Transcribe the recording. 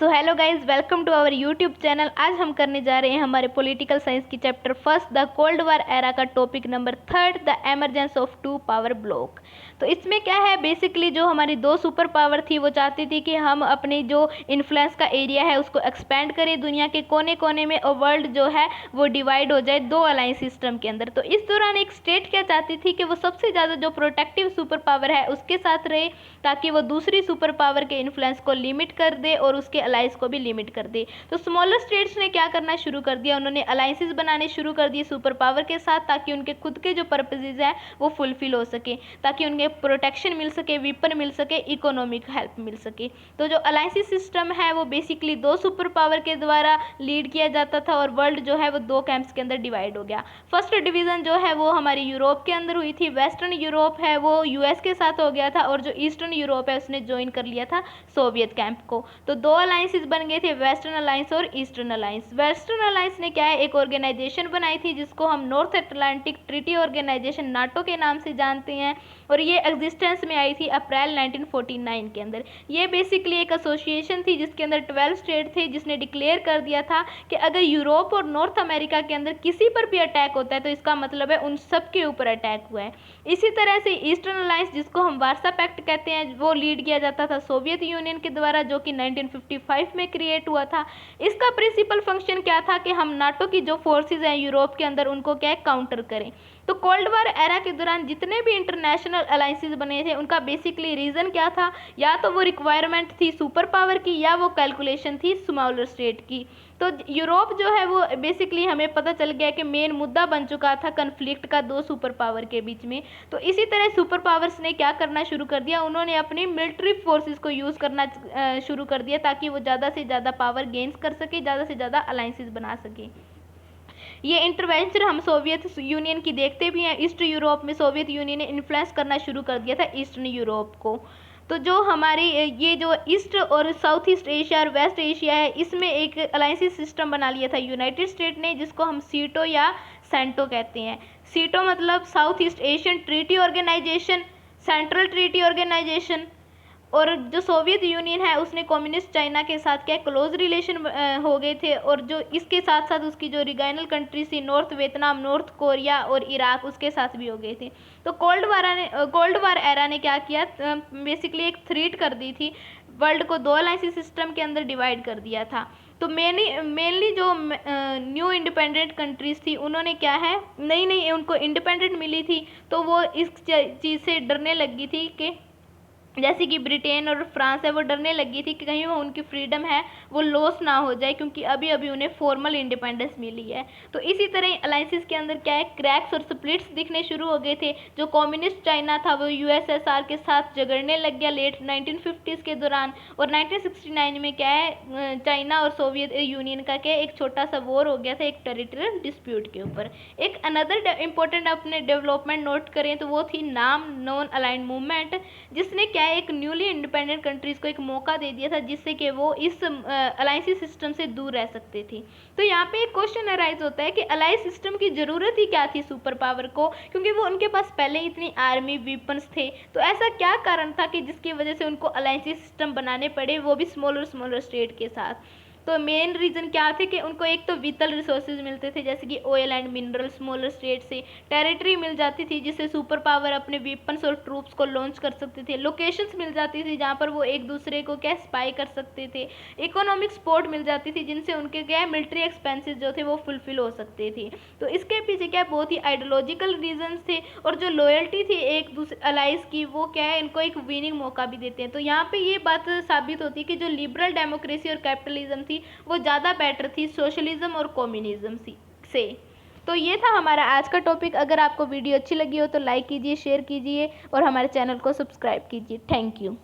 So hello guys, welcome to our YouTube channel. आज हम करने जा रहे हैं हमारे पॉलिटिकल साइंस की chapter first the cold war era का topic number 3 the emergence of two power bloc. तो इसमें क्या है, बेसिकली जो हमारी दो सुपर पावर थी वो चाहती थी कि हम अपने जो इन्फ्लुएंस का एरिया है उसको एक्सपेंड करें दुनिया के कोने कोने में, और वर्ल्ड जो है वो डिवाइड हो जाए दो अलायंस सिस्टम के अंदर। तो इस दौरान एक स्टेट क्या चाहती थी कि वो सबसे ज़्यादा जो प्रोटेक्टिव सुपर पावर है उसके साथ रहे, ताकि वो दूसरी सुपर पावर के इन्फ्लुएंस को लिमिट कर दे और उसके अलायंस को भी लिमिट कर दे। तो स्मॉलर स्टेट्स ने क्या करना शुरू कर दिया, उन्होंने अलायंसेस बनाने शुरू कर दिए सुपर पावर के साथ, ताकि उनके खुद के जो पर्पसेस हैं वो फुलफिल हो सके, ताकि उनके प्रोटेक्शन मिल सके, वेपन मिल सके, इकोनॉमिक हेल्प मिल सके। तो जो अलायंसेस सिस्टम है वो बेसिकली दो सुपर पावर के द्वारा लीड किया जाता था, और वर्ल्ड जो है वो दो कैंप्स के अंदर डिवाइड हो गया। फर्स्ट डिवीजन जो है वो हमारी यूरोप के अंदर हुई थी, वेस्टर्न यूरोप है वो यूएस के साथ हो गया था, और जो ईस्टर्न यूरोप है उसने ज्वाइन कर लिया था सोवियत कैंप को। तो दो अलायंसेस बन गए थे, वेस्टर्न अलायंस और ईस्टर्न अलायंस। वेस्टर्न अलायंस ने क्या है, एक ऑर्गेनाइजेशन बनाई थी जिसको हम North Atlantic Treaty Organisation NATO के नाम से जानते हैं, और ये एग्जिस्टेंस में आई थी अप्रैल 1949 के अंदर। ये बेसिकली एक एसोसिएशन थी जिसके अंदर 12 स्टेट थे, जिसने डिक्लेयर कर दिया था कि अगर यूरोप और नॉर्थ अमेरिका के अंदर किसी पर भी अटैक होता है तो इसका मतलब है उन सब के ऊपर अटैक हुआ है। इसी तरह से ईस्टर्न अलायंस, जिसको हम वार्सा पैक्ट कहते हैं, वो लीड किया जाता था सोवियत यूनियन के द्वारा, जो कि 1955 में क्रिएट हुआ था। इसका प्रिंसिपल फंक्शन क्या था कि हम नाटो की जो फोर्सेस हैं यूरोप के अंदर उनको क्या काउंटर करें। तो कोल्ड वार एरा के दौरान जितने भी इंटरनेशनल अलायंसेस बने थे उनका बेसिकली रीजन क्या था, या तो वो रिक्वायरमेंट थी सुपर पावर की या वो कैलकुलेशन थी स्मॉलर स्टेट की। तो यूरोप जो है वो बेसिकली हमें पता चल गया कि मेन मुद्दा बन चुका था कन्फ्लिक्ट का दो सुपर पावर के बीच में। तो इसी तरह सुपर पावर्स ने क्या करना शुरू कर दिया, उन्होंने अपनी मिलिट्री फोर्सेस को यूज़ करना शुरू कर दिया, ताकि वो ज़्यादा से ज़्यादा पावर गेन्स कर सके, ज़्यादा से ज़्यादा अलायंसेस बना सके। ये इंटरवेंशन हम सोवियत यूनियन की देखते भी हैं। ईस्ट यूरोप में सोवियत यूनियन ने इन्फ्लुएंस करना शुरू कर दिया था ईस्टर्न यूरोप को। तो जो हमारी ये जो ईस्ट और साउथ ईस्ट एशिया और वेस्ट एशिया है, इसमें एक अलायंस सिस्टम बना लिया था यूनाइटेड स्टेट ने, जिसको हम सीटो या सेंटो कहते हैं। सीटो मतलब South East Asian Treaty Organisation, central treaty organisation. और जो सोवियत यूनियन है उसने कम्युनिस्ट चाइना के साथ क्या क्लोज रिलेशन हो गए थे, और जो इसके साथ साथ उसकी जो रीजनल कंट्रीज थी, नॉर्थ वियतनाम, नॉर्थ कोरिया और इराक, उसके साथ भी हो गए थे। तो कोल्ड वार एरा ने क्या किया, बेसिकली एक थ्रेट कर दी थी, वर्ल्ड को दो अलायंस सिस्टम के अंदर डिवाइड कर दिया था। तो मेनली जो न्यू इंडिपेंडेंट कंट्रीज थी उन्होंने क्या है, नई उनको इंडिपेंडेंट मिली थी, तो वो इस चीज़ से डरने लगी थी कि जैसे कि ब्रिटेन और फ्रांस है वो डरने लगी थी कि कहीं वो उनकी फ्रीडम है वो लॉस ना हो जाए, क्योंकि अभी अभी उन्हें फॉर्मल इंडिपेंडेंस मिली है। तो इसी तरह अलायंसेस के अंदर क्या है, क्रैक्स और स्प्लिट्स दिखने शुरू हो गए थे। जो कम्युनिस्ट चाइना था वो यूएसएसआर के साथ झगड़ने लग गया लेट 1950s के दौरान, और 1969 में क्या है, चाइना और सोवियत यूनियन का क्या एक छोटा सा वॉर हो गया था एक टेरिटोरियल डिस्प्यूट के ऊपर। एक अनदर इंपॉर्टेंट अपने डेवलपमेंट नोट करें तो वो थी नाम नॉन अलाइंड मूवमेंट, जिसने क्या एक न्यूली इंडिपेंडेंट कंट्रीज को एक मौका दे दिया था जिससे कि वो इस अलायंस सिस्टम से दूर रह सकते थे। तो यहाँ पे एक क्वेश्चन अराइज होता है कि अलायंस सिस्टम की ज़रूरत ही क्या थी सुपर पावर को, क्योंकि वो उनके पास पहले ही इतनी आर्मी वेपन्स थे। तो ऐसा क्या कारण था कि जिसकी वजह से उनको अलायंस सिस्टम बनाने पड़े, वो भी स्मॉलर स्टेट के साथ। तो मेन रीज़न क्या थे कि उनको एक तो विटल रिसोर्सेज मिलते थे, जैसे कि oil and mineral smaller state से, टेरिटरी मिल जाती थी जिससे सुपर पावर अपने वेपन्स और ट्रूप्स को लॉन्च कर सकते थे, लोकेशंस मिल जाती थी जहाँ पर वो एक दूसरे को क्या स्पाई कर सकते थे, इकोनॉमिक सपोर्ट मिल जाती थी जिनसे उनके क्या मिलिट्री एक्सपेंसेस जो थे वो फुलफिल हो सकते थे। तो इसके पीछे क्या बहुत ही आइडियोलॉजिकल रीजन्स थे, और जो लॉयल्टी थी एक दूसरे अलाइज की, वो क्या है इनको एक विनिंग मौका भी देते हैं। तो यहाँ पे ये बात साबित होती है कि जो लिबरल डेमोक्रेसी और कैपिटलिज्म वो ज़्यादा बेटर थी सोशलिज्म और कम्युनिज्म से। तो ये था हमारा आज का टॉपिक। अगर आपको वीडियो अच्छी लगी हो तो लाइक कीजिए, शेयर कीजिए और हमारे चैनल को सब्सक्राइब कीजिए। Thank you.